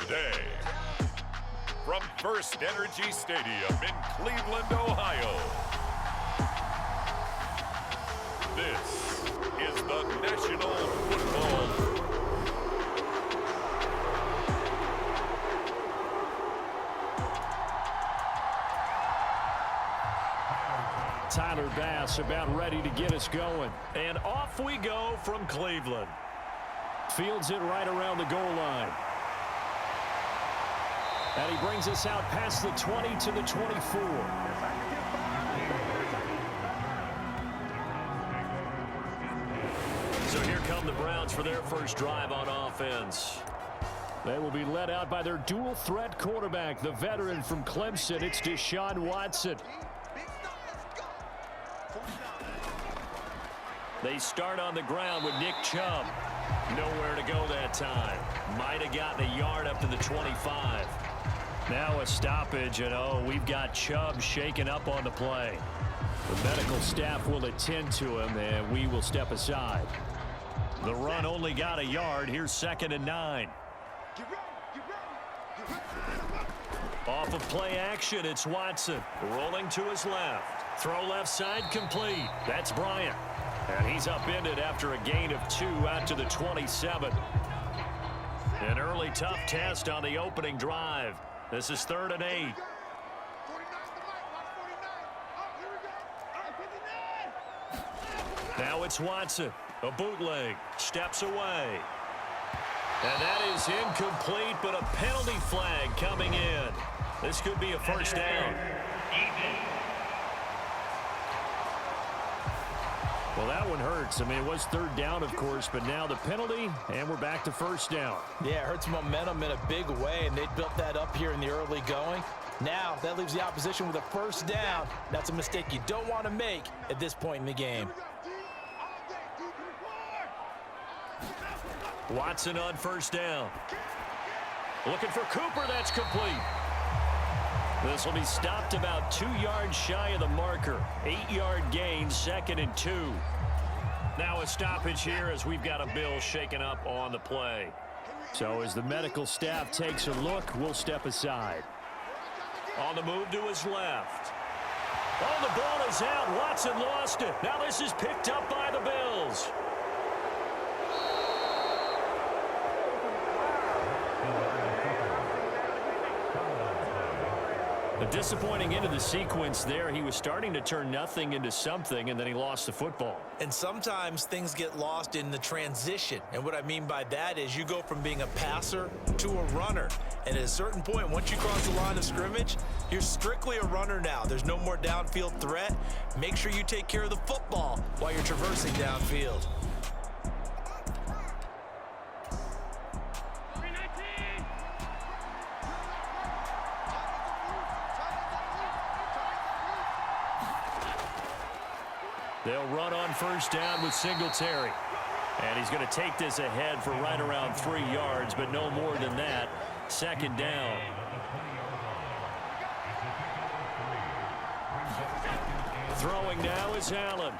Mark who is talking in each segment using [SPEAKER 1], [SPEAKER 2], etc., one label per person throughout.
[SPEAKER 1] today. From First Energy Stadium in Cleveland, Ohio, this is the National Football League.
[SPEAKER 2] Tyler Bass about ready to get us going. And off we go from Cleveland. Fields it right around the goal line. And he brings us out past the 20 to the 24. So here come the Browns for their first drive on offense. They will be led out by their dual threat quarterback, the veteran from Clemson. It's Deshaun Watson. They start on the ground with Nick Chubb. Nowhere to go that time. Might have gotten a yard up to the 25. Now a stoppage, and we've got Chubb shaken up on the play. The medical staff will attend to him, and we will step aside. The run only got a yard. Here's 2nd and 9. Off of play action, it's Watson. Rolling to his left. Throw left side complete. That's Bryant. And he's upended after a gain of 2 out to the 27. An early tough test on the opening drive. This is 3rd and 8. Now it's Watson. A bootleg. Steps away. And that is incomplete, but a penalty flag coming in. This could be a first down. Well, that one hurts. I mean, it was 3rd down, of course, but now the penalty, and we're back to 1st down.
[SPEAKER 3] Yeah, it hurts momentum in a big way, and they built that up here in the early going. Now, that leaves the opposition with a 1st down. That's a mistake you don't want to make at this point in the game.
[SPEAKER 2] Watson on 1st down. Looking for Cooper. That's complete. This will be stopped about 2 yards shy of the marker. 8-yard gain, 2nd and 2. Now a stoppage here as we've got a Bill shaken up on the play. So as the medical staff takes a look, we'll step aside. On the move to his left. Oh, the ball is out. Watson lost it. Now this is picked up by the Bills. A disappointing end of the sequence there. He was starting to turn nothing into something, and then he lost the football.
[SPEAKER 3] And sometimes things get lost in the transition. And what I mean by that is you go from being a passer to a runner. And at a certain point, once you cross the line of scrimmage, you're strictly a runner now. There's no more downfield threat. Make sure you take care of the football while you're traversing downfield.
[SPEAKER 2] They'll run on 1st down with Singletary. And he's going to take this ahead for right around 3 yards, but no more than that. 2nd down. Throwing now is Allen.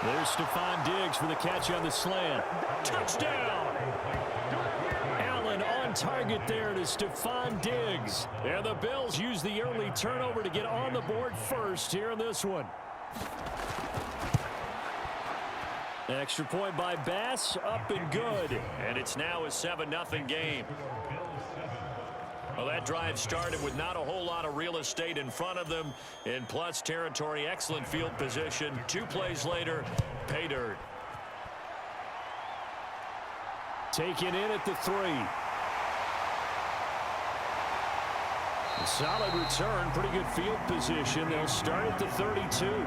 [SPEAKER 2] There's Stephon Diggs for the catch on the slant. Touchdown! Allen on target there to Stephon Diggs. And the Bills use the early turnover to get on the board first here in this one. Extra point by Bass, up and good. And it's now a 7-0 game. Well, that drive started with not a whole lot of real estate in front of them. In plus territory, excellent field position. 2 plays later, pay dirt. Taken in at the 3. A solid return, pretty good field position. They'll start at the 32.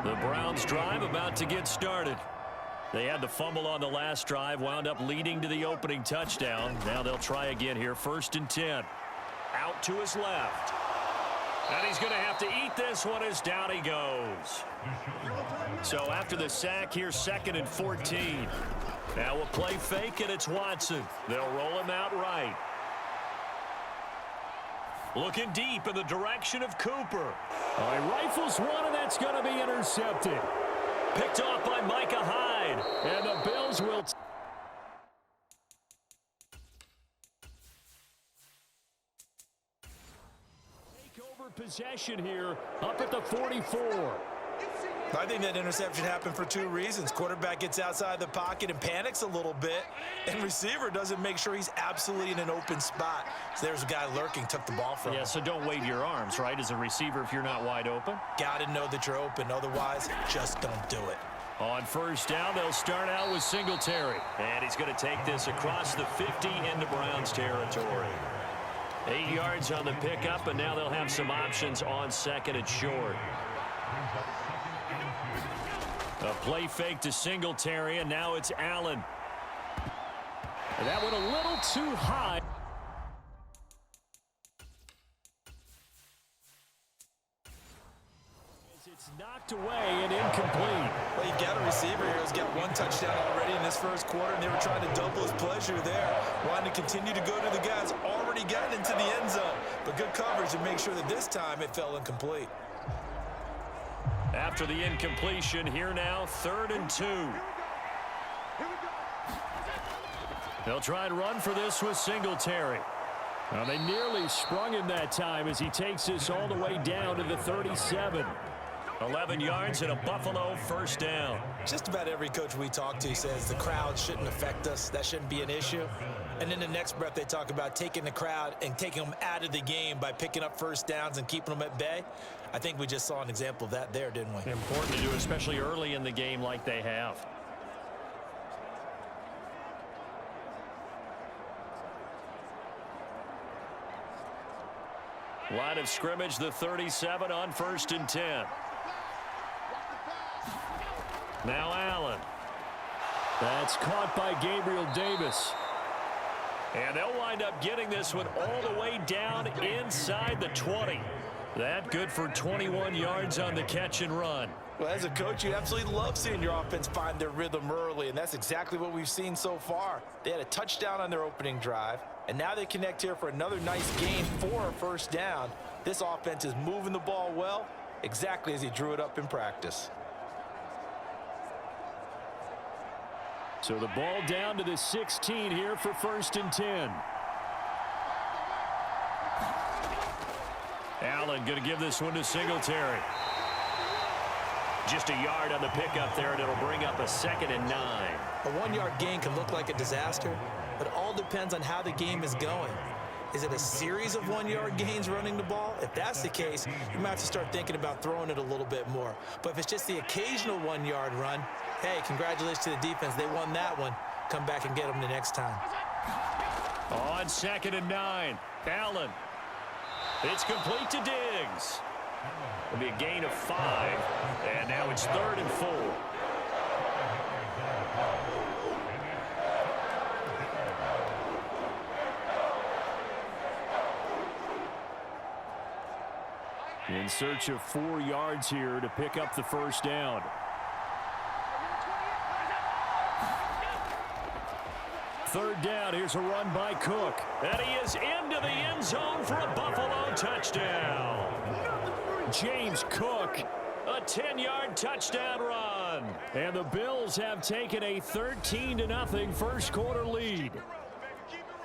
[SPEAKER 2] The Browns drive about to get started. They had the fumble on the last drive, wound up leading to the opening touchdown. Now they'll try again here. 1st and 10. Out to his left. And he's going to have to eat this one as down he goes. So after the sack, here's 2nd and 14. Now we'll play fake, and it's Watson. They'll roll him out right. Looking deep in the direction of Cooper. All right, rifles one, and that's going to be intercepted. Picked off by Micah Hyde. And the Bills will possession here up at the 44.
[SPEAKER 3] I think that interception happened for two reasons. Quarterback gets outside the pocket and panics a little bit, and receiver doesn't make sure he's absolutely in an open spot. So there's a guy lurking, took the ball from him.
[SPEAKER 2] Yeah, so don't wave your arms, right, as a receiver if you're not wide open.
[SPEAKER 3] Got to know that you're open. Otherwise, just don't do it.
[SPEAKER 2] On first down, they'll start out with Singletary. And he's going to take this across the 50 into Browns territory. 8 yards on the pickup, and now they'll have some options on second and short. A play fake to Singletary, and now it's Allen. And that went a little too high. It's knocked away and incomplete.
[SPEAKER 3] Well, you've got a receiver here who's got one touchdown already in this first quarter, and they were trying to double his pleasure there. Wanting to continue to go to the guys already got into the end zone. But good coverage to make sure that this time it fell incomplete.
[SPEAKER 2] After the incompletion, here now, 3rd and 2. They'll try and run for this with Singletary. Now, they nearly sprung him that time as he takes this all the way down to the 37. 11 yards and a Buffalo first down.
[SPEAKER 3] Just about every coach we talk to says the crowd shouldn't affect us. That shouldn't be an issue. And in the next breath, they talk about taking the crowd and taking them out of the game by picking up first downs and keeping them at bay. I think we just saw an example of that there, didn't we?
[SPEAKER 2] Important to do, especially early in the game like they have. Line of scrimmage, the 37 on 1st and 10. Now Allen. That's caught by Gabriel Davis. And they'll wind up getting this one all the way down inside the 20. That good for 21 yards on the catch and run.
[SPEAKER 3] Well, as a coach, you absolutely love seeing your offense find their rhythm early, and that's exactly what we've seen so far. They had a touchdown on their opening drive, and now they connect here for another nice gain for a first down. This offense is moving the ball well, exactly as he drew it up in practice.
[SPEAKER 2] So the ball down to the 16 here for 1st and 10. Allen going to give this one to Singletary. Just a yard on the pickup there, and it'll bring up a 2nd and 9.
[SPEAKER 3] A 1-yard gain can look like a disaster, but it all depends on how the game is going. Is it a series of 1-yard gains running the ball? If that's the case, you might have to start thinking about throwing it a little bit more. But if it's just the occasional 1-yard run, hey, congratulations to the defense. They won that one. Come back and get them the next time.
[SPEAKER 2] On 2nd and 9, Allen. It's complete to Diggs. It'll be a gain of 5, and now it's 3rd and 4. In search of 4 yards here to pick up the first down. Third down, here's a run by Cook. And he is into the end zone for a Buffalo touchdown. James Cook, a 10-yard touchdown run. And the Bills have taken a 13-0 first quarter lead.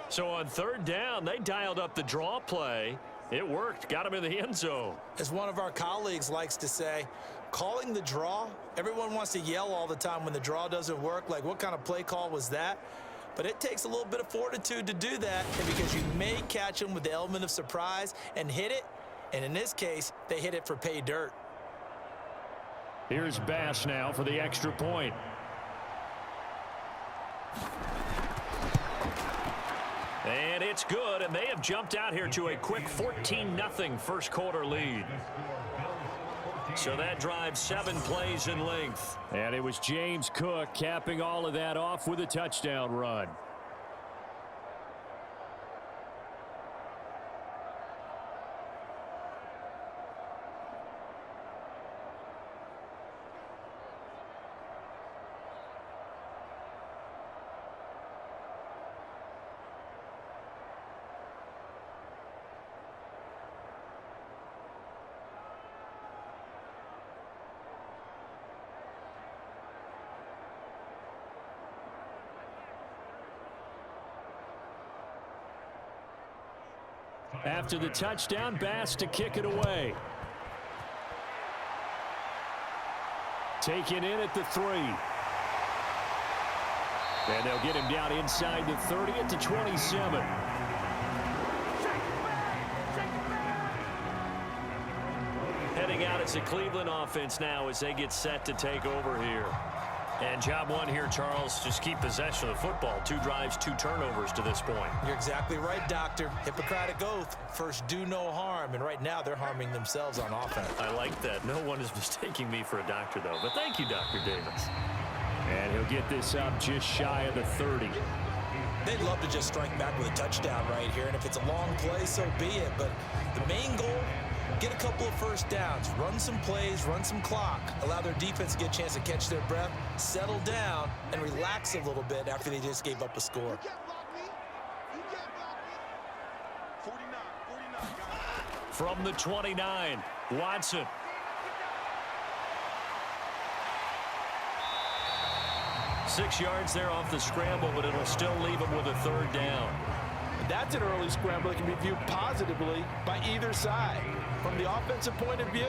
[SPEAKER 2] So on 3rd down, they dialed up the draw play. It worked, got him in the end zone.
[SPEAKER 3] As one of our colleagues likes to say, calling the draw, everyone wants to yell all the time when the draw doesn't work, like what kind of play call was that? But it takes a little bit of fortitude to do that, and because you may catch them with the element of surprise and hit it, and in this case, they hit it for pay dirt.
[SPEAKER 2] Here's Bass now for the extra point. And it's good, and they have jumped out here to a quick 14-0 first quarter lead. So that drives 7 plays in length. And it was James Cook capping all of that off with a touchdown run. After the touchdown, Bass to kick it away. Taken in at the 3. And they'll get him down inside the 30 at the 27. Heading out, it's a Cleveland offense now as they get set to take over here. And job one here, Charles, just keep possession of the football. 2 drives, 2 turnovers to this point.
[SPEAKER 3] You're exactly right, Doctor. Hippocratic oath. First, do no harm. And right now, they're harming themselves on offense.
[SPEAKER 2] I like that. No one is mistaking me for a doctor, though. But thank you, Dr. Davis. And he'll get this up just shy of the 30.
[SPEAKER 3] They'd love to just strike back with a touchdown right here. And if it's a long play, so be it. But the main goal, get a couple of first downs, run some plays, run some clock, allow their defense to get a chance to catch their breath, settle down, and relax a little bit after they just gave up a score.
[SPEAKER 2] From the 29, Watson. Six yards there off the scramble, but it'll still leave him with a 3rd down.
[SPEAKER 4] That's an early scramble that can be viewed positively by either side. From the offensive point of view,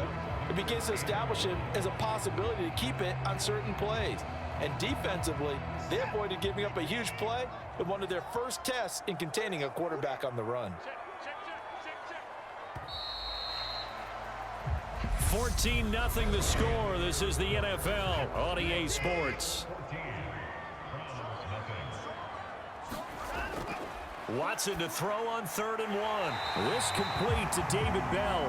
[SPEAKER 4] it begins to establish it as a possibility to keep it on certain plays. And defensively, they avoided giving up a huge play with one of their first tests in containing a quarterback on the run.
[SPEAKER 2] 14-0 the score. This is the NFL on EA Sports. Watson to throw on 3rd and 1. This complete to David Bell.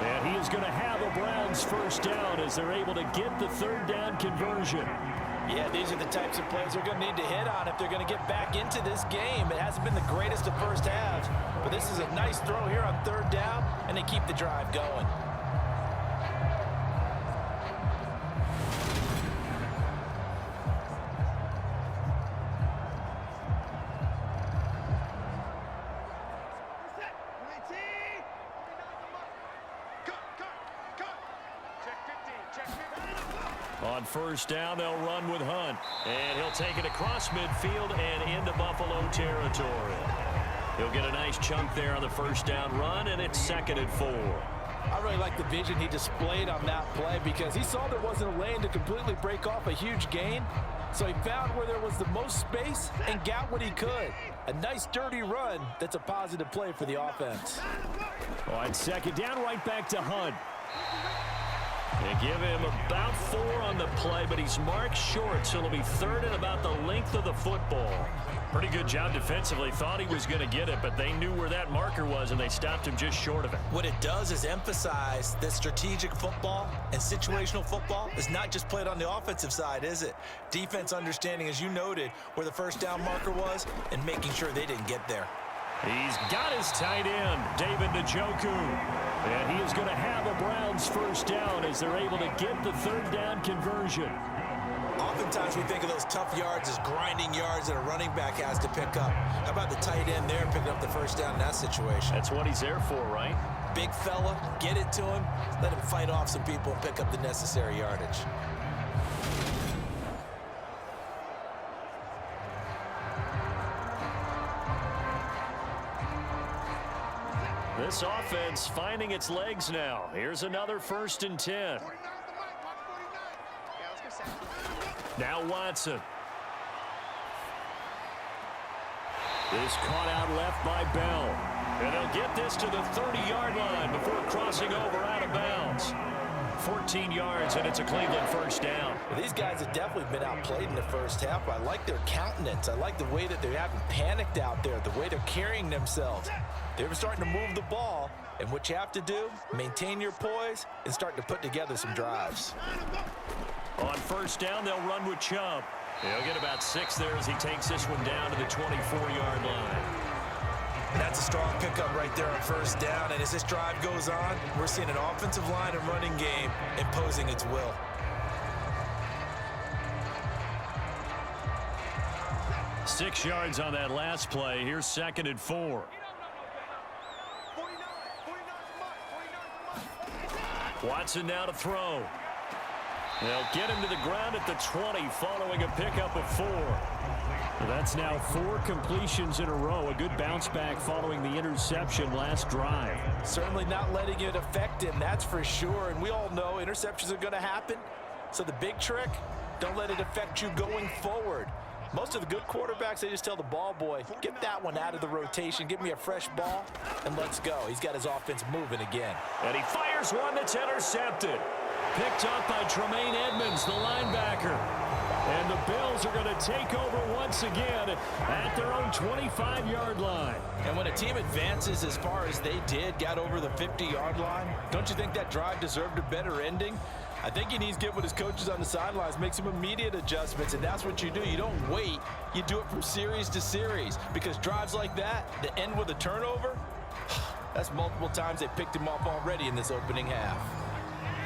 [SPEAKER 2] And he is going to have a Browns first down as they're able to get the 3rd down conversion.
[SPEAKER 4] Yeah, these are the types of plays they're going to need to hit on if they're going to get back into this game. It hasn't been the greatest of first halves, but this is a nice throw here on 3rd down, and they keep the drive going.
[SPEAKER 2] On first down, they'll run with Hunt. And he'll take it across midfield and into Buffalo territory. He'll get a nice chunk there on the first down run, and it's 2nd and 4.
[SPEAKER 4] I really like the vision he displayed on that play because he saw there wasn't a lane to completely break off a huge gain. So he found where there was the most space and got what he could. A nice dirty run that's a positive play for the offense.
[SPEAKER 2] On 2nd down, right back to Hunt. They give him about 4 on the play, but he's marked short, so it'll be 3rd and about the length of the football. Pretty good job defensively. Thought he was going to get it, but they knew where that marker was, and they stopped him just short of it.
[SPEAKER 3] What it does is emphasize that strategic football and situational football is not just played on the offensive side, is it? Defense understanding, as you noted, where the first down marker was and making sure they didn't get there.
[SPEAKER 2] He's got his tight end, David Njoku. And he is going to have a Browns first down as they're able to get the 3rd down conversion.
[SPEAKER 3] Oftentimes we think of those tough yards as grinding yards that a running back has to pick up. How about the tight end there picking up the first down in that situation?
[SPEAKER 2] That's what he's there for, right?
[SPEAKER 3] Big fella, get it to him, let him fight off some people and pick up the necessary yardage.
[SPEAKER 2] This offense finding its legs now. Here's another 1st and 10. Now Watson. This caught out left by Bell. And he'll get this to the 30-yard line before crossing over out of bounds. 14 yards, and it's a Cleveland first down.
[SPEAKER 4] Well, these guys have definitely been outplayed in the first half. I like their countenance. I like the way that they haven't panicked out there, the way they're carrying themselves. They're starting to move the ball, and what you have to do, maintain your poise and start to put together some drives.
[SPEAKER 2] On first down, they'll run with Chubb. He'll get about 6 there as he takes this one down to the 24-yard line.
[SPEAKER 3] That's a strong pickup right there on first down, and as this drive goes on, we're seeing an offensive line and running game imposing its will.
[SPEAKER 2] Six yards on that last play. Here's 2nd and 4. Watson now to throw. They'll get him to the ground at the 20 following a pickup of 4. That's now 4 completions in a row. A good bounce back following the interception last drive.
[SPEAKER 4] Certainly not letting it affect him, that's for sure. And we all know interceptions are going to happen. So the big trick, don't let it affect you going forward. Most of the good quarterbacks, they just tell the ball boy, get that one out of the rotation, give me a fresh ball, and let's go. He's got his offense moving again.
[SPEAKER 2] And he fires one that's intercepted. Picked up by Tremaine Edmonds, the linebacker. And the Bills are going to take over once again at their own 25-yard line.
[SPEAKER 4] And when a team advances as far as they did, got over the 50-yard line, don't you think that drive deserved a better ending? I think he needs to get with his coaches on the sidelines, make some immediate adjustments, and that's what you do. You don't wait. You do it from series to series, because drives like that end with a turnover, that's multiple times they picked him off already in this opening half.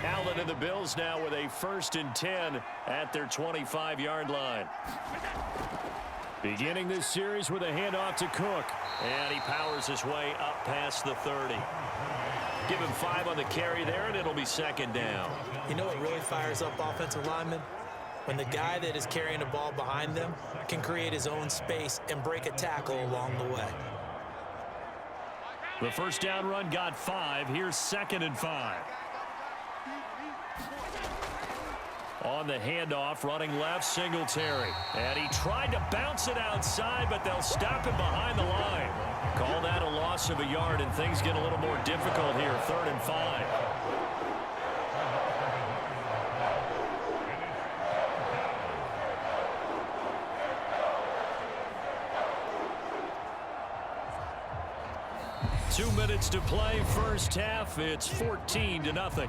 [SPEAKER 2] Allen and the Bills now with a 1st and 10 at their 25-yard line. Beginning this series with a handoff to Cook. And he powers his way up past the 30. Give him 5 on the carry there, and it'll be 2nd down.
[SPEAKER 3] You know what really fires up offensive linemen? When the guy that is carrying the ball behind them can create his own space and break a tackle along the way.
[SPEAKER 2] The 1st down run got 5. Here's 2nd and 5. On the handoff, running left, Singletary. And he tried to bounce it outside, but they'll stop him behind the line. Call that a loss of a yard, and things get a little more difficult here. 3rd and 5. Two minutes to play, first half. It's 14-0.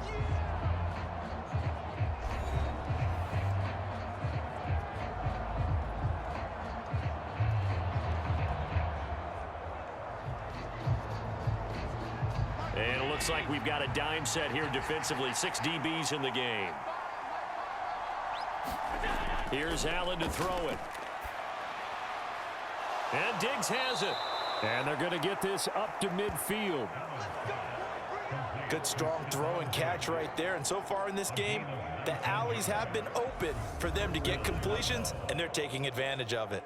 [SPEAKER 2] And it looks like we've got a dime set here defensively. 6 DBs in the game. Here's Allen to throw it. And Diggs has it. And they're going to get this up to midfield.
[SPEAKER 4] Good strong throw and catch right there. And so far in this game, the alleys have been open for them to get completions, and they're taking advantage of it.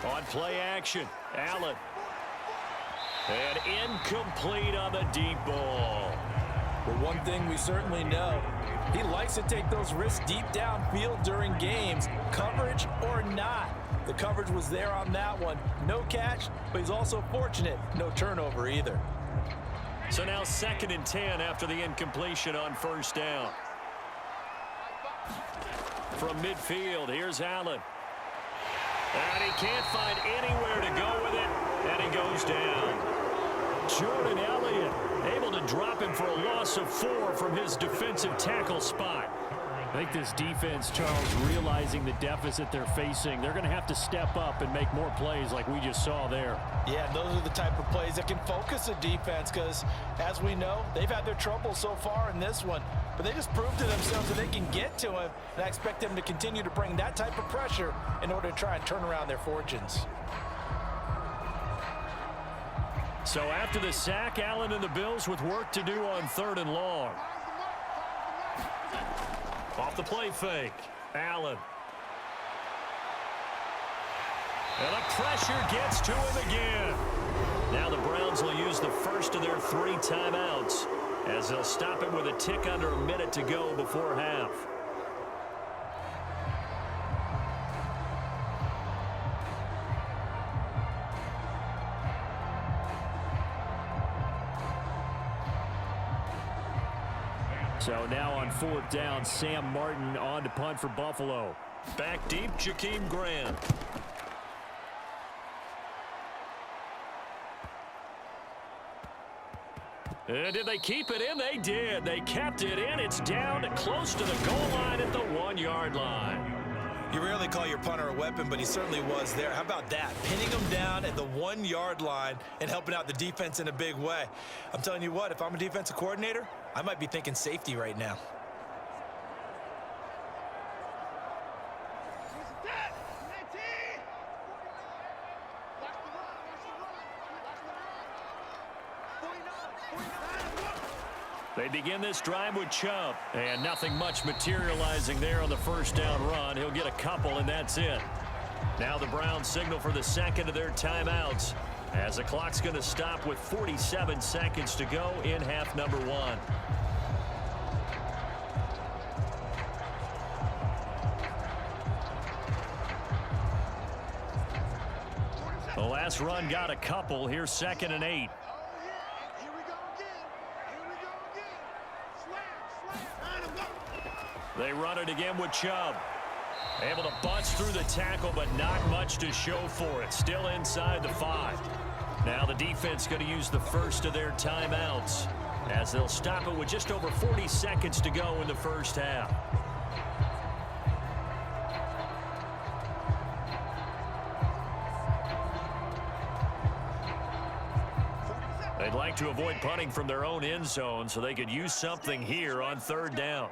[SPEAKER 2] On play action, Allen. And incomplete on the deep ball.
[SPEAKER 4] Well, one thing we certainly know, he likes to take those risks deep downfield during games, coverage or not. The coverage was there on that one. No catch, but he's also fortunate. No turnover either.
[SPEAKER 2] So now 2nd and 10 after the incompletion on 1st down. From midfield, here's Allen. And he can't find anywhere to go with it, and he goes down. Jordan Elliott able to drop him for a loss of 4 from his defensive tackle spot.
[SPEAKER 5] I think this defense, Charles, realizing the deficit they're facing, they're going to have to step up and make more plays like we just saw there.
[SPEAKER 4] Yeah, those are the type of plays that can focus a defense because, as we know, they've had their trouble so far in this one. But they just proved to themselves that they can get to him, and I expect them to continue to bring that type of pressure in order to try and turn around their fortunes.
[SPEAKER 2] So after the sack, Allen and the Bills with work to do on 3rd and long. Off the play fake, Allen. And the pressure gets to him again. Now the Browns will use the first of their 3 timeouts as they'll stop him with a tick under a minute to go before half.
[SPEAKER 5] So now on 4th down, Sam Martin on to punt for Buffalo.
[SPEAKER 2] Back deep, Jakeem Grant. And did they keep it in? They did. They kept it in. It's down close to the goal line at the 1-yard line.
[SPEAKER 3] You rarely call your punter a weapon, but he certainly was there. How about that? Pinning him down at the 1-yard line and helping out the defense in a big way. I'm telling you what, if I'm a defensive coordinator, I might be thinking safety right now.
[SPEAKER 2] They begin this drive with Chubb, and nothing much materializing there on the first down run. He'll get a couple, and that's it. Now the Browns signal for the second of their timeouts, as the clock's going to stop with 47 seconds to go in half number 1. The last run got a couple. Here's 2nd and 8. They run it again with Chubb. Able to bust through the tackle, but not much to show for it. Still inside the 5. Now the defense going to use the first of their timeouts, as they'll stop it with just over 40 seconds to go in the first half. They'd like to avoid punting from their own end zone so they could use something here on 3rd down.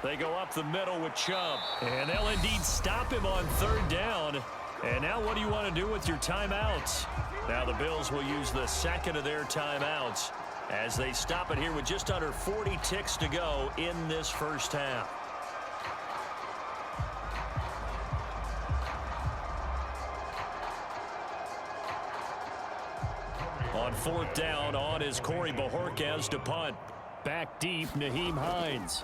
[SPEAKER 2] They go up the middle with Chubb, and they'll indeed stop him on 3rd down. And now what do you want to do with your timeouts? Now the Bills will use the second of their timeouts as they stop it here with just under 40 ticks to go in this first half. On 4th down, on is Corey Bojorquez to punt. Back deep, Nyheim Hines.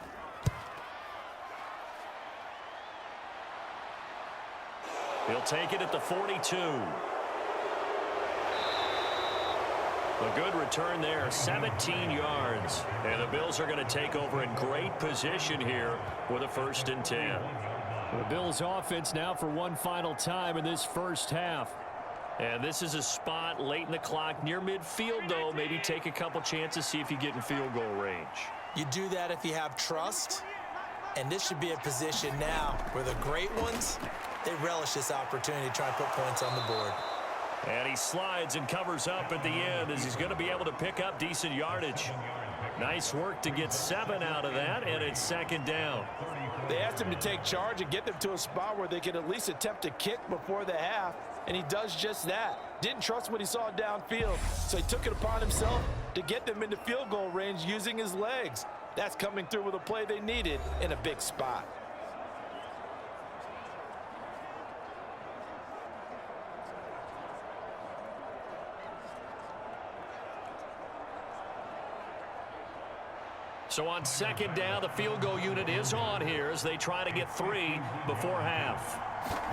[SPEAKER 2] He'll take it at the 42. A good return there, 17 yards. And the Bills are going to take over in great position here with a 1st and 10.
[SPEAKER 5] The Bills offense now for one final time in this first half.
[SPEAKER 2] And this is a spot late in the clock near midfield, though. Maybe take a couple chances, see if you get in field goal range.
[SPEAKER 3] You do that if you have trust. And this should be a position now where the great ones, they relish this opportunity to try and put points on the board.
[SPEAKER 2] And he slides and covers up at the end as he's going to be able to pick up decent yardage. Nice work to get 7 out of that, and it's 2nd down.
[SPEAKER 4] They asked him to take charge and get them to a spot where they could at least attempt a kick before the half, and he does just that. Didn't trust what he saw downfield, so he took it upon himself to get them into field goal range using his legs. That's coming through with a play they needed in a big spot.
[SPEAKER 2] So on 2nd down, the field goal unit is on here as they try to get 3 before half.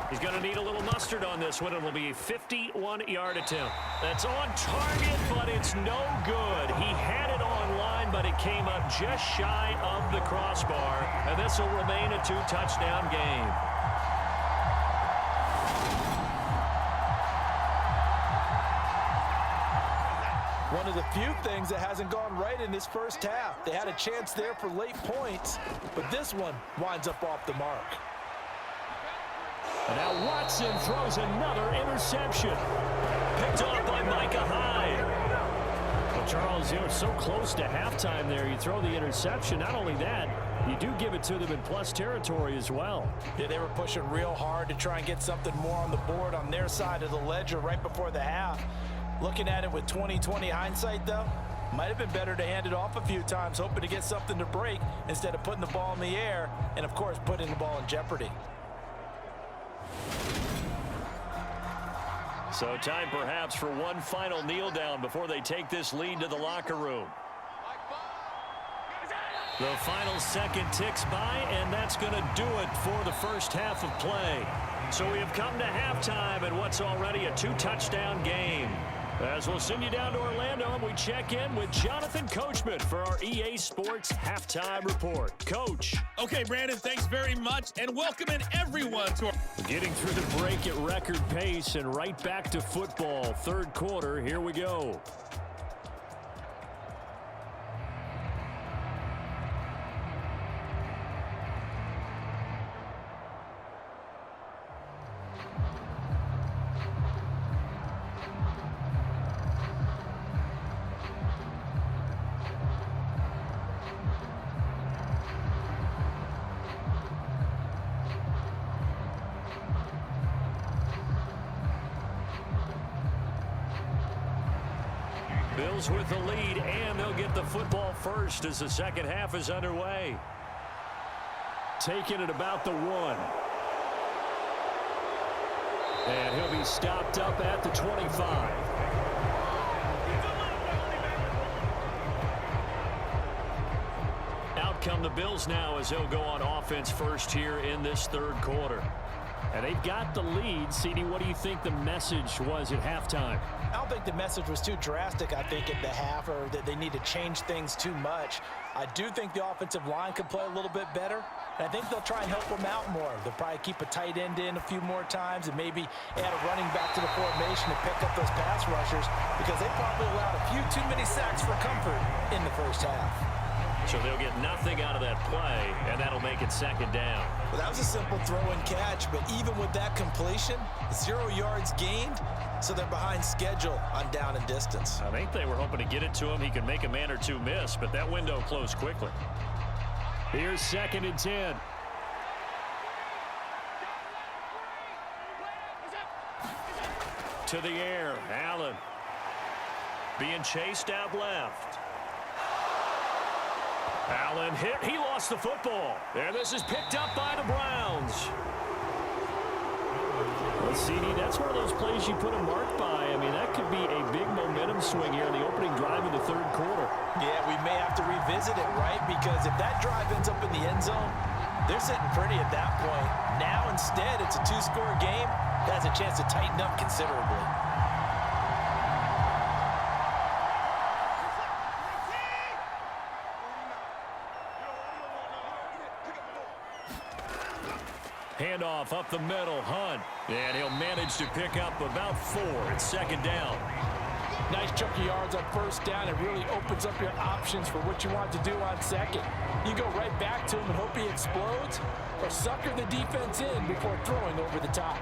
[SPEAKER 2] He's going to need a little mustard on this one. It'll be a 51-yard attempt. That's on target, but it's no good. He had it on line, but it came up just shy of the crossbar, and this will remain a 2-touchdown game.
[SPEAKER 4] One of the few things that hasn't gone right in this first half. They had a chance there for late points, but this one winds up off the mark.
[SPEAKER 5] And now Watson throws another interception.
[SPEAKER 2] Picked off by Micah Hyde.
[SPEAKER 5] Well, Charles, you know, so close to halftime there. You throw the interception. Not only that, you do give it to them in plus territory as well.
[SPEAKER 4] Yeah, they were pushing real hard to try and get something more on the board on their side of the ledger right before the half. Looking at it with 20/20 hindsight, though, might have been better to hand it off a few times, hoping to get something to break instead of putting the ball in the air and, of course, putting the ball in jeopardy.
[SPEAKER 2] So time perhaps for one final kneel down before they take this lead to the locker room. The final second ticks by, and that's going to do it for the first half of play. So we have come to halftime in what's already a 2-touchdown game. As we'll send you down to Orlando, and we check in with Jonathan Coachman for our EA Sports Halftime Report. Coach.
[SPEAKER 6] Okay, Brandon, thanks very much, and welcoming everyone to our...
[SPEAKER 5] Getting through the break at record pace and right back to football. Third quarter, here we go.
[SPEAKER 2] Bills with the lead, and they'll get the football first as the second half is underway.
[SPEAKER 5] Taking it about the 1. And he'll be stopped up at the 25.
[SPEAKER 2] Out come the Bills now as they'll go on offense first here in this third quarter.
[SPEAKER 5] And they've got the lead. CD, what do you think the message was at halftime?
[SPEAKER 4] I don't think the message was too drastic, I think, at the half, or that they need to change things too much. I do think the offensive line could play a little bit better, and I think they'll try and help them out more. They'll probably keep a tight end in a few more times and maybe add a running back to the formation to pick up those pass rushers, because they probably allowed a few too many sacks for comfort in the first half.
[SPEAKER 2] So they'll get nothing out of that play, and that'll make it second down.
[SPEAKER 3] Well, that was a simple throw and catch, but even with that completion, 0 yards gained, so they're behind schedule on down and distance.
[SPEAKER 2] I think they were hoping to get it to him. He could make a man or two miss, but that window closed quickly.
[SPEAKER 5] Here's 2nd and 10.
[SPEAKER 2] To the air, Allen. Being chased out left. Allen hit. He lost the football. And this is picked up by the Browns.
[SPEAKER 5] Well, CD, that's one of those plays you put a mark by. I mean, that could be a big momentum swing here in the opening drive of the third quarter.
[SPEAKER 4] Yeah, we may have to revisit it, right? Because if that drive ends up in the end zone, they're sitting pretty at that point. Now, instead, it's a 2-score game. That has a chance to tighten up considerably.
[SPEAKER 2] Handoff up the middle, Hunt. And he'll manage to pick up about 4. It's second down.
[SPEAKER 4] Nice chunk of yards on first down. It really opens up your options for what you want to do on second. You go right back to him and hope he explodes, or sucker the defense in before throwing over the top.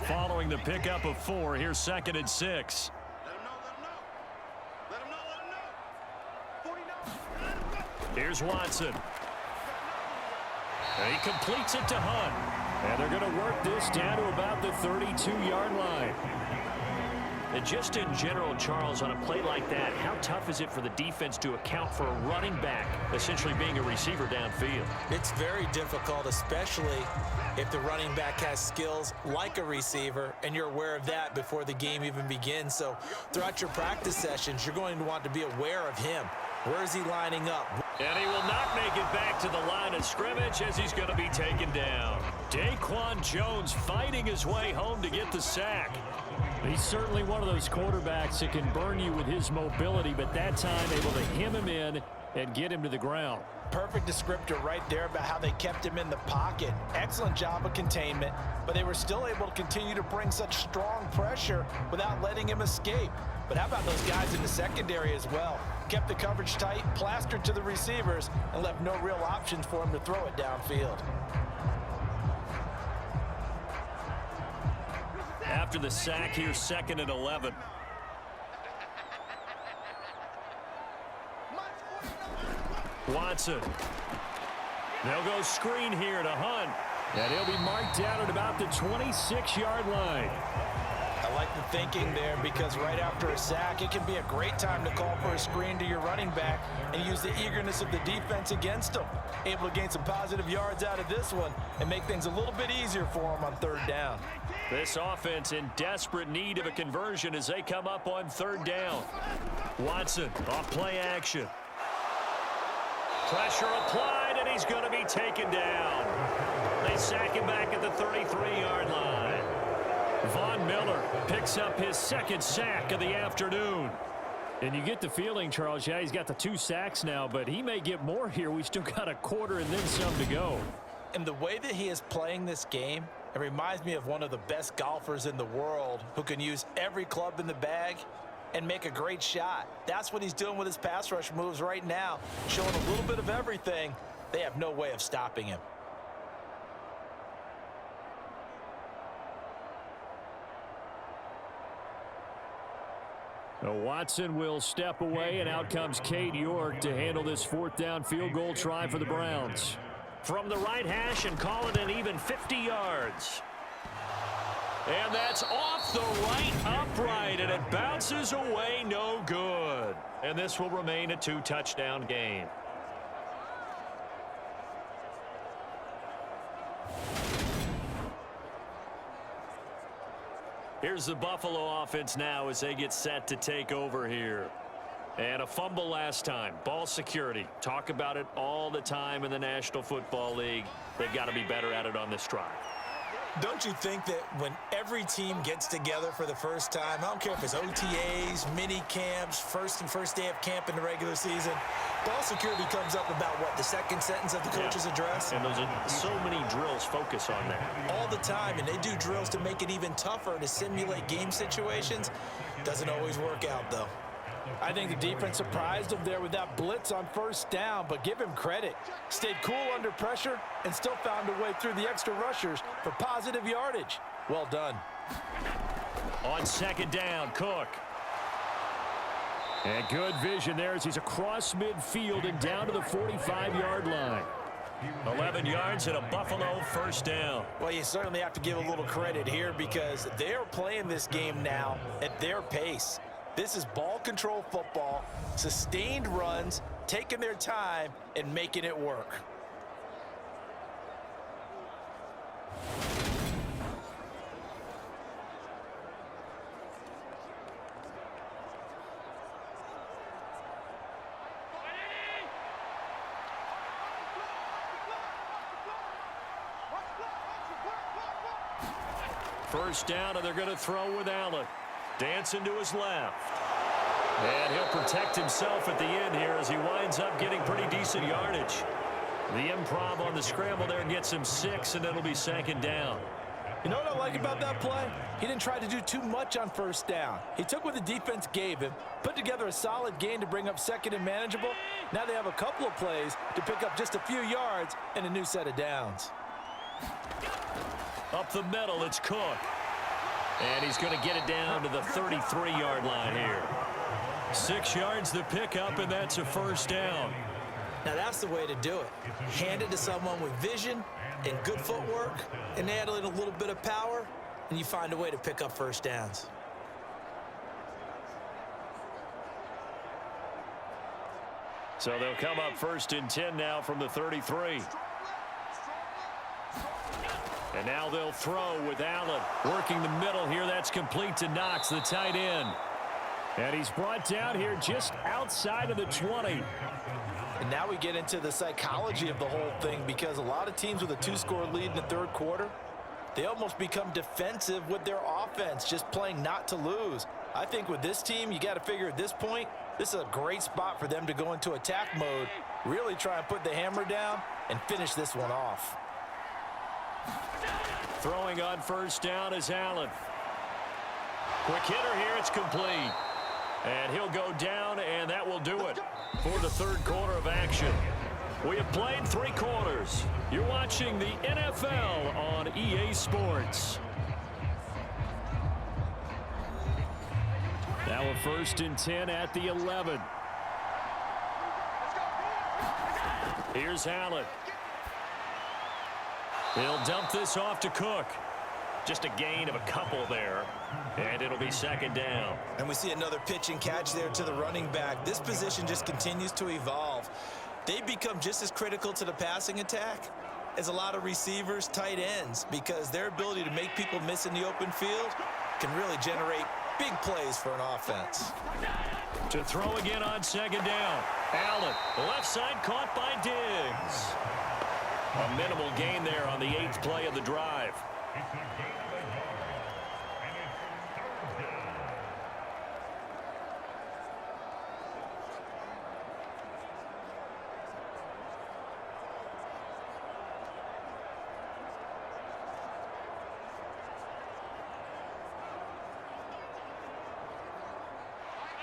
[SPEAKER 2] Following the pickup of 4, here's 2nd and 6. Here's Watson. And he completes it to Hunt.
[SPEAKER 5] And they're going to work this down to about the 32-yard line.
[SPEAKER 2] And just in general, Charles, on a play like that, how tough is it for the defense to account for a running back essentially being a receiver downfield?
[SPEAKER 3] It's very difficult, especially if the running back has skills like a receiver, and you're aware of that before the game even begins. So throughout your practice sessions, you're going to want to be aware of him. Where is he lining up?
[SPEAKER 2] And he will not make it back to the line of scrimmage as he's going to be taken down. Daquan Jones fighting his way home to get the sack.
[SPEAKER 5] He's certainly one of those quarterbacks that can burn you with his mobility, but that time able to hem him in and get him to the ground.
[SPEAKER 4] Perfect descriptor right there about how they kept him in the pocket. Excellent job of containment, but they were still able to continue to bring such strong pressure without letting him escape. But how about those guys in the secondary as well? Kept the coverage tight, plastered to the receivers, and left no real options for him to throw it downfield.
[SPEAKER 2] After the sack, here's 2nd and 11. Watson. They'll go screen here to Hunt.
[SPEAKER 5] And he'll be marked down at about the 26-yard line.
[SPEAKER 4] I like the thinking there, because right after a sack, it can be a great time to call for a screen to your running back and use the eagerness of the defense against them. Able to gain some positive yards out of this one and make things a little bit easier for them on third down.
[SPEAKER 2] This offense in desperate need of a conversion as they come up on third down. Watson off play action. Pressure applied, and he's going to be taken down. They sack him back at the 33-yard line. Von Miller picks up his 2nd sack of the afternoon.
[SPEAKER 5] And you get the feeling, Charles, yeah, he's got the 2 sacks now, but he may get more here. We still got a quarter and then some to go.
[SPEAKER 4] And the way that he is playing this game, it reminds me of one of the best golfers in the world who can use every club in the bag and make a great shot. That's what he's doing with his pass rush moves right now, showing a little bit of everything. They have no way of stopping him.
[SPEAKER 5] Now Watson will step away, and out comes Cade York to handle this fourth down field goal try for the Browns.
[SPEAKER 2] From the right hash and call it an even 50 yards. And that's off the right upright, and it bounces away, no good. And this will remain a 2-touchdown game. Here's the Buffalo offense now as they get set to take over here. And a fumble last time. Ball security. Talk about it all the time in the National Football League. They've got to be better at it on this drive.
[SPEAKER 3] Don't you think that when every team gets together for the first time, I don't care if it's OTAs, mini camps, first day of camp in the regular season, ball security comes up about, what, the second sentence of the coach's address?
[SPEAKER 2] And those are so many drills focus on that.
[SPEAKER 3] All the time, and they do drills to make it even tougher to simulate game situations. Doesn't always work out, though.
[SPEAKER 4] I think the defense surprised him there with that blitz on first down, but give him credit. Stayed cool under pressure and still found a way through the extra rushers for positive yardage. Well done.
[SPEAKER 2] On second down, Cook.
[SPEAKER 5] And good vision there as he's across midfield and down to the 45-yard line.
[SPEAKER 2] 11 yards and a Buffalo first down.
[SPEAKER 3] Well, you certainly have to give a little credit here because they're playing this game now at their pace. This is ball control football, sustained runs, taking their time, and making it work.
[SPEAKER 2] First down, and they're going to throw with Allen. Dancing to his left. And he'll protect himself at the end here as he winds up getting pretty decent yardage. The improv on the scramble there gets him 6, and it'll be second down.
[SPEAKER 4] You know what I like about that play? He didn't try to do too much on first down. He took what the defense gave him, put together a solid gain to bring up second and manageable. Now they have a couple of plays to pick up just a few yards and a new set of downs.
[SPEAKER 2] Up the middle, it's Cook. And he's going to get it down to the 33-yard line here. 6 yards the pickup, and that's a first down.
[SPEAKER 3] Now that's the way to do it. Hand it to someone with vision and good footwork, and add in a little bit of power, and you find a way to pick up first downs.
[SPEAKER 2] So they'll come up first and 10 now from the 33. And now they'll throw with Allen. Working the middle here. That's complete to Knox, the tight end.
[SPEAKER 5] And he's brought down here just outside of the 20.
[SPEAKER 4] And now we get into the psychology of the whole thing because a lot of teams with a 2-score lead in the third quarter, they almost become defensive with their offense, just playing not to lose. I think with this team, you got to figure at this point, this is a great spot for them to go into attack mode, really try and put the hammer down and finish this one off.
[SPEAKER 2] Throwing on first down is Allen. Quick hitter here, it's complete. And he'll go down, and that will do it for the third quarter of action. We have played 3 quarters. You're watching the NFL on EA Sports.
[SPEAKER 5] Now a first and 10 at the 11.
[SPEAKER 2] Here's Allen. He'll dump this off to Cook. Just a gain of a couple there. And it'll be second down.
[SPEAKER 3] And we see another pitch and catch there to the running back. This position just continues to evolve. They become just as critical to the passing attack as a lot of receivers, tight ends, because their ability to make people miss in the open field can really generate big plays for an offense.
[SPEAKER 2] To throw again on second down. Allen, left side caught by Diggs. A minimal gain there on the 8th play of the drive.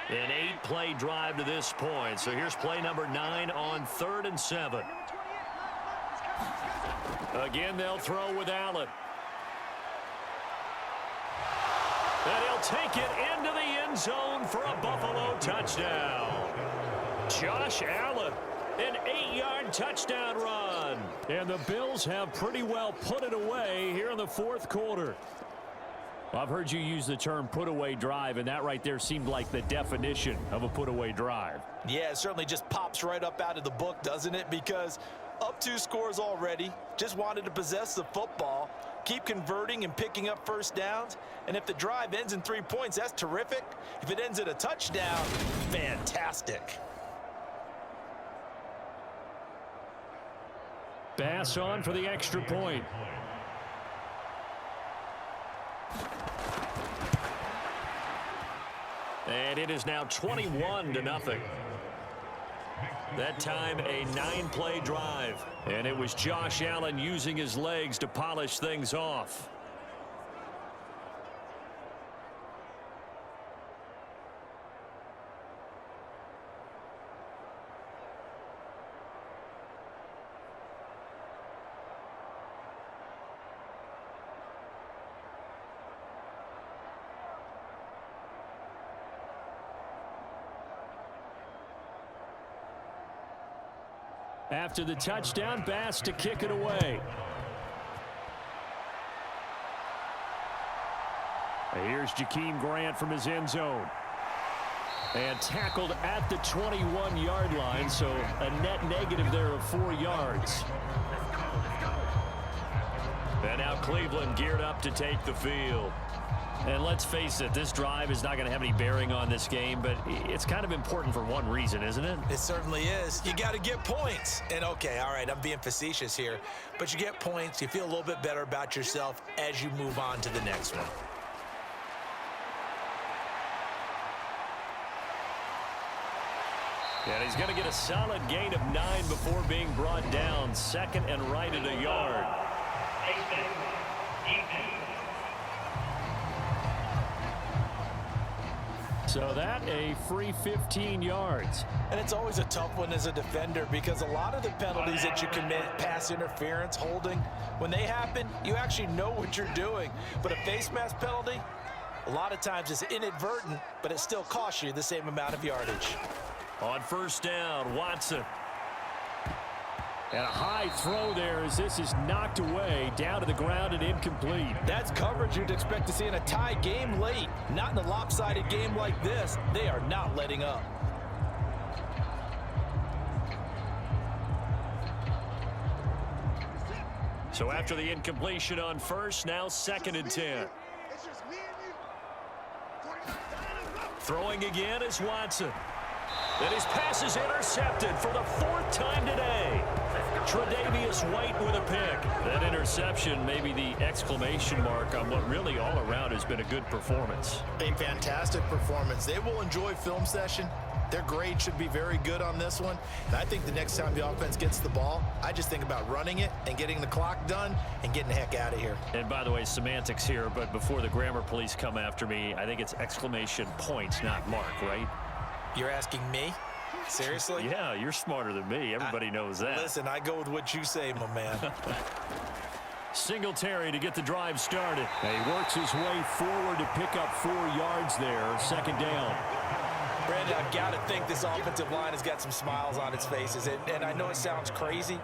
[SPEAKER 2] An 8-play drive to this point. So here's play number 9 on 3rd and 7. Again, they'll throw with Allen. And he'll take it into the end zone for a Buffalo touchdown. Josh Allen, an 8-yard touchdown run.
[SPEAKER 5] And the Bills have pretty well put it away here in the fourth quarter. Well, I've heard you use the term put-away drive, and that right there seemed like the definition of a put-away drive.
[SPEAKER 3] Yeah, it certainly just pops right up out of the book, doesn't it? Because up 2 scores already, just wanted to possess the football, keep converting and picking up first downs. And if the drive ends in 3 points, that's terrific. If it ends in a touchdown, fantastic.
[SPEAKER 5] Bass on for the extra point.
[SPEAKER 2] And it is now 21-0. That time a 9-play drive. And it was Josh Allen using his legs to polish things off.
[SPEAKER 5] After the touchdown, Bass to kick it away. Here's Jakeem Grant from his end zone. And tackled at the 21-yard line, so a net negative there of 4 yards.
[SPEAKER 2] And now Cleveland geared up to take the field.
[SPEAKER 5] And let's face it, this drive is not going to have any bearing on this game, but it's kind of important for one reason, isn't it?
[SPEAKER 3] It certainly is. You got to get points. And okay, all right, I'm being facetious here, but you get points, you feel a little bit better about yourself as you move on to the next one.
[SPEAKER 2] And he's going to get a solid gain of 9 before being brought down. Second and right at a yard.
[SPEAKER 5] So that a free 15 yards.
[SPEAKER 3] And it's always a tough one as a defender because a lot of the penalties that you commit, pass interference, holding, when they happen, you actually know what you're doing. But a face mask penalty, a lot of times it's inadvertent, but it still costs you the same amount of yardage.
[SPEAKER 2] On first down, Watson.
[SPEAKER 5] And a high throw there as this is knocked away, down to the ground and incomplete.
[SPEAKER 4] That's coverage you'd expect to see in a tie game late. Not in a lopsided game like this. They are not letting up.
[SPEAKER 2] So after the incompletion on first, now second and 10. Throwing again is Watson. And his pass is intercepted for the 4th time today. Tre'Davious White with a pick. That interception may be the exclamation mark on what really all around has been a good performance.
[SPEAKER 3] A fantastic performance. They will enjoy film session. Their grade should be very good on this one. And I think the next time the offense gets the ball, I just think about running it and getting the clock done and getting the heck out of here.
[SPEAKER 2] And by the way, semantics here, but before the grammar police come after me, I think it's exclamation points, not mark, right?
[SPEAKER 3] You're asking me? Seriously?
[SPEAKER 2] Yeah, you're smarter than me. Everybody knows that.
[SPEAKER 3] Listen, I go with what you say, my man.
[SPEAKER 5] Singletary to get the drive started. And he works his way forward to pick up 4 yards there. Second down.
[SPEAKER 3] Brandon, I've got to think this offensive line has got some smiles on its faces. And I know it sounds crazy,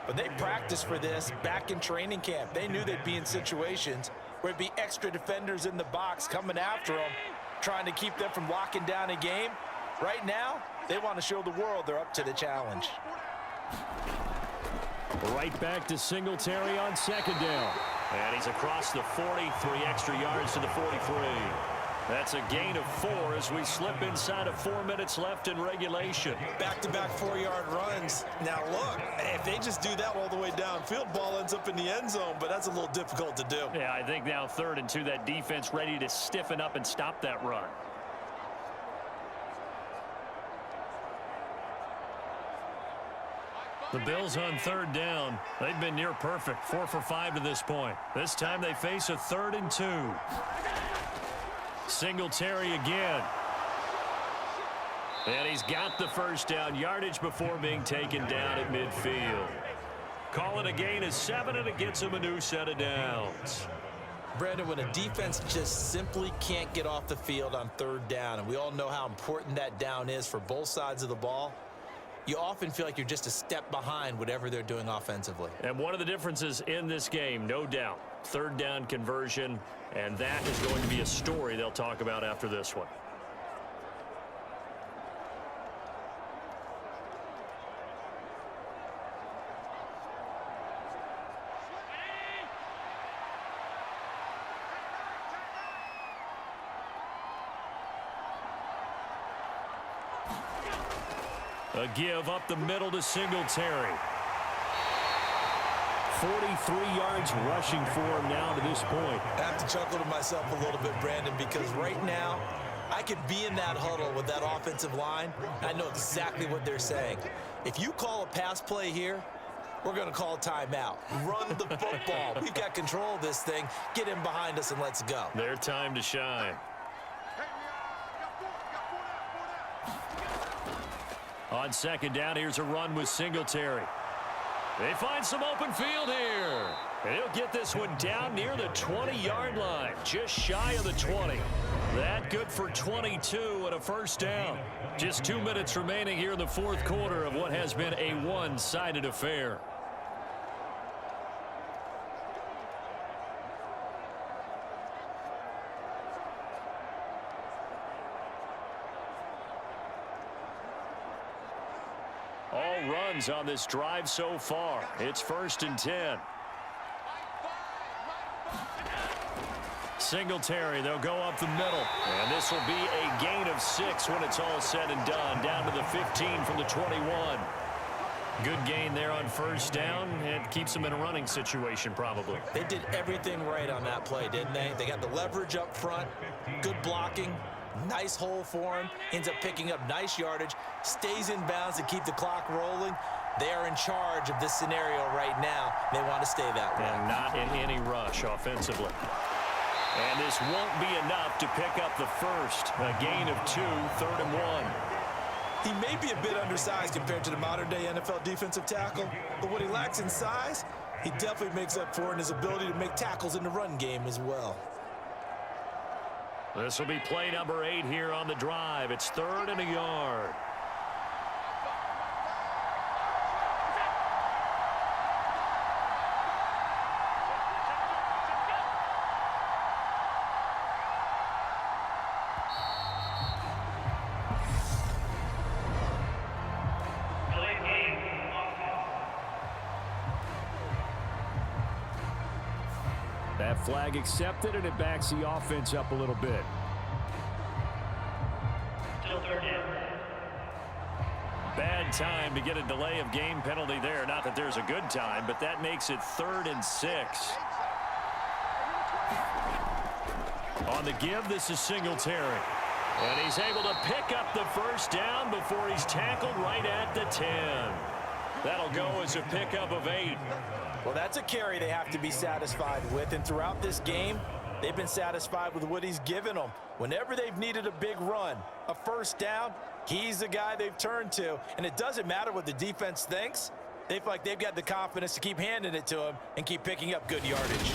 [SPEAKER 3] but they practiced for this back in training camp. They knew they'd be in situations where it'd be extra defenders in the box coming after them, trying to keep them from locking down a game. Right now, they want to show the world they're up to the challenge.
[SPEAKER 5] Right back to Singletary on second down.
[SPEAKER 2] And he's across the 40, 3 extra yards to the 43. That's a gain of 4 as we slip inside of 4 minutes left in regulation.
[SPEAKER 3] Back-to-back 4-yard runs. Now, look, if they just do that all the way downfield, ball ends up in the end zone, but that's a little difficult to do.
[SPEAKER 2] Yeah, I think now 3rd and 2, that defense ready to stiffen up and stop that run. The Bills on 3rd down. They've been near perfect, 4 for 5 to this point. This time they face a 3rd and 2. Singletary again. And he's got the first down, yardage before being taken down at midfield. Call it a gain of 7, and it gets him a new set of downs.
[SPEAKER 3] Brandon, when a defense just simply can't get off the field on third down, and we all know how important that down is for both sides of the ball, you often feel like you're just a step behind whatever they're doing offensively.
[SPEAKER 2] And one of the differences in this game, no doubt, third down conversion, and that is going to be a story they'll talk about after this one. A give up the middle to Singletary. 43 yards rushing for him now to this point.
[SPEAKER 3] I have to chuckle to myself a little bit, Brandon, because right now I could be in that huddle with that offensive line. I know exactly what they're saying. If you call a pass play here, we're going to call a timeout. Run the football. We've got control of this thing. Get in behind us and let's go.
[SPEAKER 2] Their time to shine. On second down, here's a run with Singletary. They find some open field here. And he'll get this one down near the 20-yard line, just shy of the 20. That good for 22 and a first down. Just 2 minutes remaining here in the fourth quarter of what has been a one-sided affair. All runs on this drive so far. It's 1st and 10. Singletary, they'll go up the middle. And this will be a gain of 6 when it's all said and done. Down to the 15 from the 21. Good gain there on first down. It keeps them in a running situation probably.
[SPEAKER 3] They did everything right on that play, didn't they? They got the leverage up front, good blocking, nice hole for him, ends up picking up nice yardage, stays in bounds to keep the clock rolling. They are in charge of this scenario right now. They want to stay that way.
[SPEAKER 2] And not in any rush offensively. And this won't be enough to pick up the first. A gain of 2, 3rd and 1.
[SPEAKER 3] He may be a bit undersized compared to the modern-day NFL defensive tackle, but what he lacks in size, he definitely makes up for in his ability to make tackles in the run game as well.
[SPEAKER 2] This will be play number 8 here on the drive. It's 3rd and a yard.
[SPEAKER 5] That flag accepted, and it backs the offense up a little bit. Bad time to get a delay of game penalty there. Not that there's a good time, but that makes it 3rd and 6. On the give, this is Singletary. And he's able to pick up the first down before he's tackled right at the 10. That'll go as a pickup of 8.
[SPEAKER 4] Well, that's a carry they have to be satisfied with, and throughout this game, they've been satisfied with what he's given them. Whenever they've needed a big run, a first down, he's the guy they've turned to, and it doesn't matter what the defense thinks. They feel like they've got the confidence to keep handing it to him and keep picking up good yardage.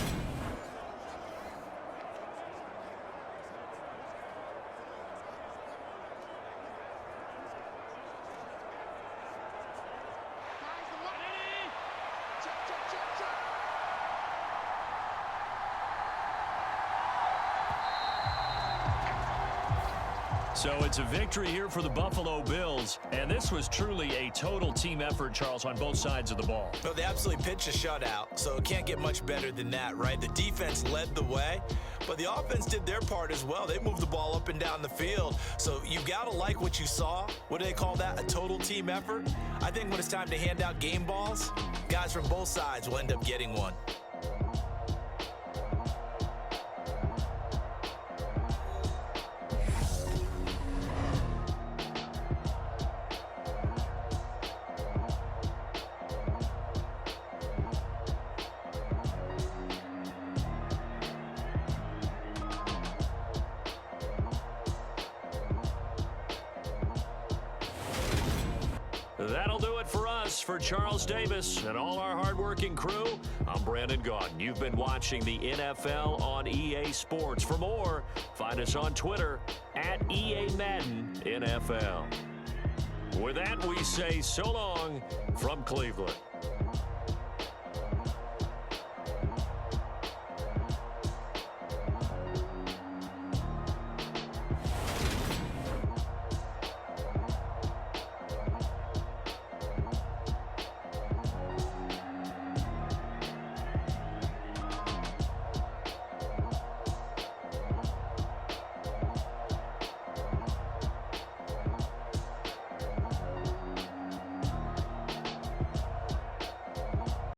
[SPEAKER 2] So it's a victory here for the Buffalo Bills, and this was truly a total team effort, Charles, on both sides of the ball.
[SPEAKER 3] Well, they absolutely pitched a shutout, so it can't get much better than that, right? The defense led the way, but the offense did their part as well. They moved the ball up and down the field, so you got to like what you saw. What do they call that? A total team effort? I think when it's time to hand out game balls, guys from both sides will end up getting one.
[SPEAKER 2] That'll do it for us for Charles Davis and all our hardworking crew, I'm Brandon Gaudin. You've been watching the NFL on EA Sports. For more, find us on Twitter at EA Madden NFL. With that, we say so long from Cleveland.